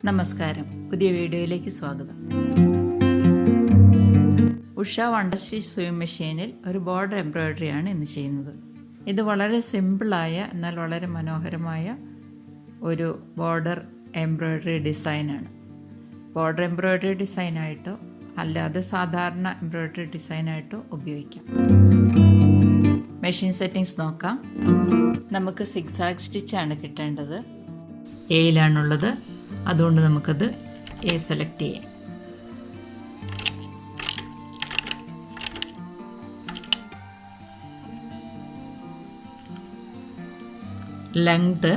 നമസ്കാരം, പുതിയ വീഡിയോയിലേക്ക് സ്വാഗതം. ഉഷ വണ്ടർ സ്റ്റിച്ച് സൂയിങ് മെഷീനിൽ ഒരു ബോർഡർ എംബ്രോയ്ഡറിയാണ് ഇന്ന് ചെയ്യുന്നത്. ഇത് വളരെ സിമ്പിളായ എന്നാൽ വളരെ മനോഹരമായ ഒരു ബോർഡർ എംബ്രോയ്ഡറി ഡിസൈനാണ്. ബോർഡർ എംബ്രോയ്ഡറി ഡിസൈനായിട്ടോ അല്ലാതെ സാധാരണ എംബ്രോയ്ഡറി ഡിസൈനായിട്ടോ ഉപയോഗിക്കാം. മെഷീൻ സെറ്റിങ്സ് നോക്കാം. നമുക്ക് സിഗ്സാഗ് സ്റ്റിച്ചാണ് കിട്ടേണ്ടത്. എയിലാണുള്ളത്, അതുകൊണ്ട് നമുക്കത് എ സെലക്ട് ചെയ്യാം. ലെങ്ത്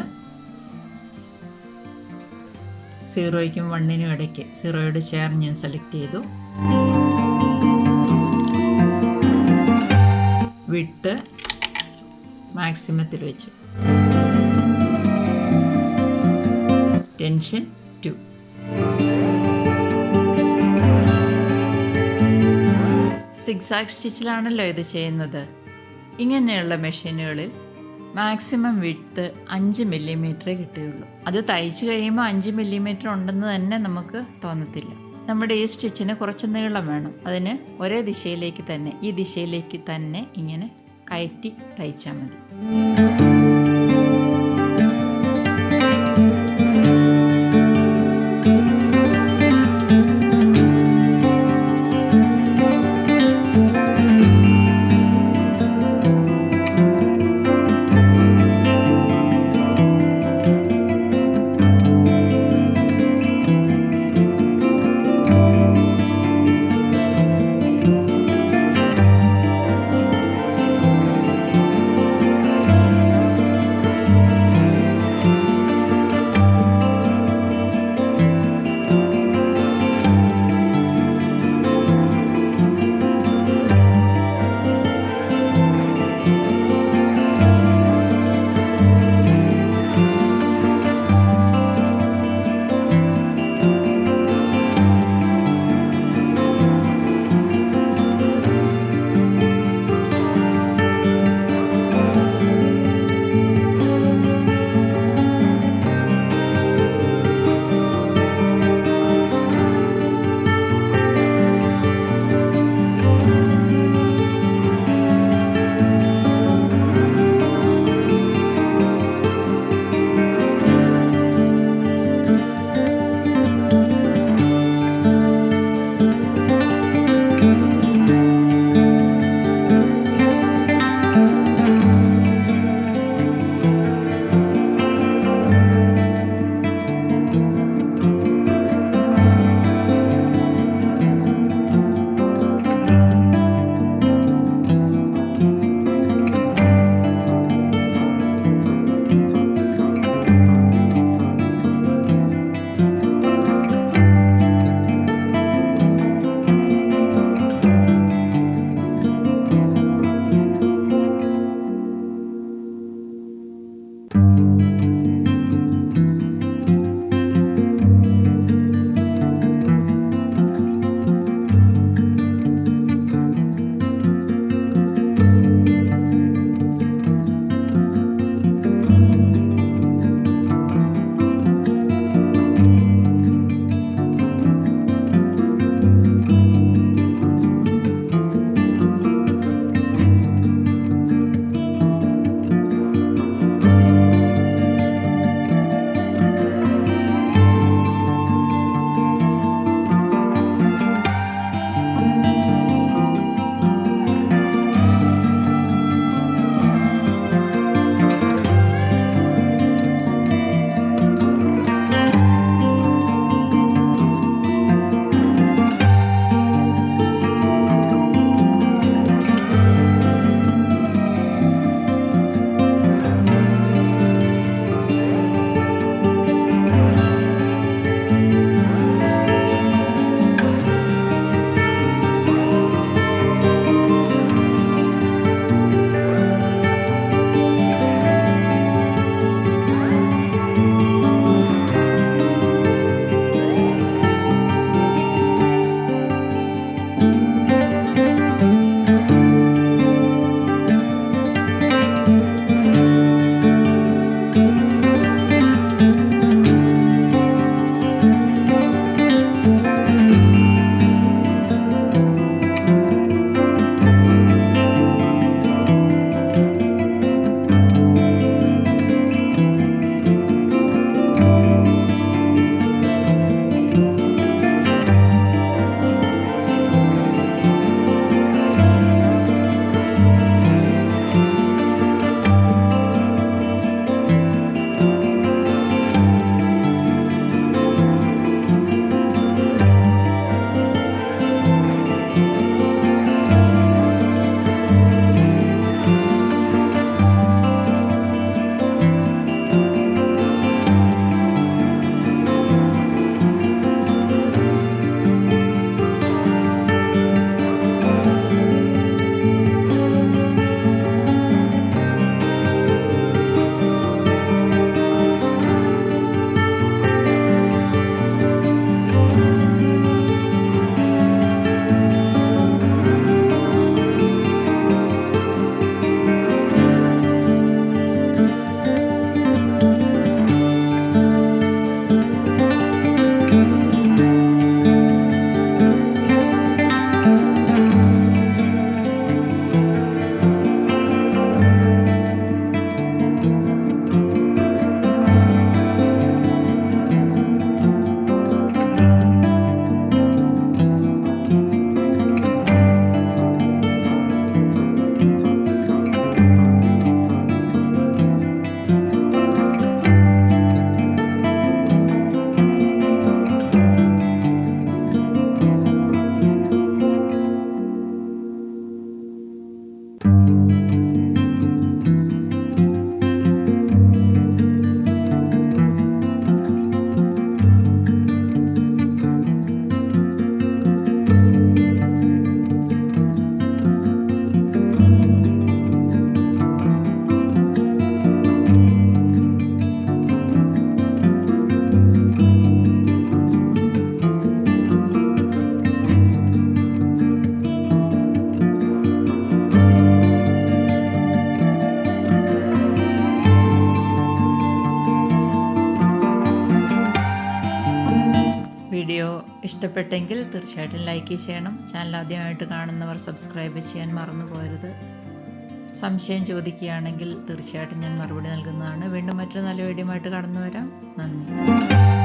0യ്ക്കും 1നും ഇടയ്ക്ക് 0യോട് ചേർന്ന് ഞാൻ സെലക്ട് ചെയ്തു. വിഡ്ത്ത് മാക്സിമത്തിൽ വെച്ചു. ടെൻഷൻ 2. സിഗ്സാഗ് സ്റ്റിച്ചിലാണല്ലോ ഇത് ചെയ്യുന്നത്. ഇങ്ങനെയുള്ള മെഷീനുകളിൽ മാക്സിമം വിഡ്ത്ത് 5 മില്ലിമീറ്ററേ കിട്ടുകയുള്ളൂ. അത് തയ്ച്ചു കഴിയുമ്പോൾ 5 മില്ലിമീറ്റർ ഉണ്ടെന്ന് തന്നെ നമുക്ക് തോന്നത്തില്ല. നമ്മുടെ ഈ സ്റ്റിച്ചിന് കുറച്ച് നീളം വേണം. അതിന് ഒരേ ദിശയിലേക്ക് തന്നെ, ഈ ദിശയിലേക്ക് തന്നെ ഇങ്ങനെ കയറ്റി തയ്ച്ചാൽ മതി. വീഡിയോ ഇഷ്ടപ്പെട്ടെങ്കിൽ തീർച്ചയായിട്ടും ലൈക്ക് ചെയ്യണം. ചാനൽ ആദ്യമായിട്ട് കാണുന്നവർ സബ്സ്ക്രൈബ് ചെയ്യാൻ മറന്നു പോകരുത്. സംശയം ചോദിക്കുകയാണെങ്കിൽ തീർച്ചയായിട്ടും ഞാൻ മറുപടി നൽകുന്നതാണ്. വീണ്ടും മറ്റൊരു നല്ല വീഡിയോ ആയിട്ട് കടന്നു വരാം. നന്ദി.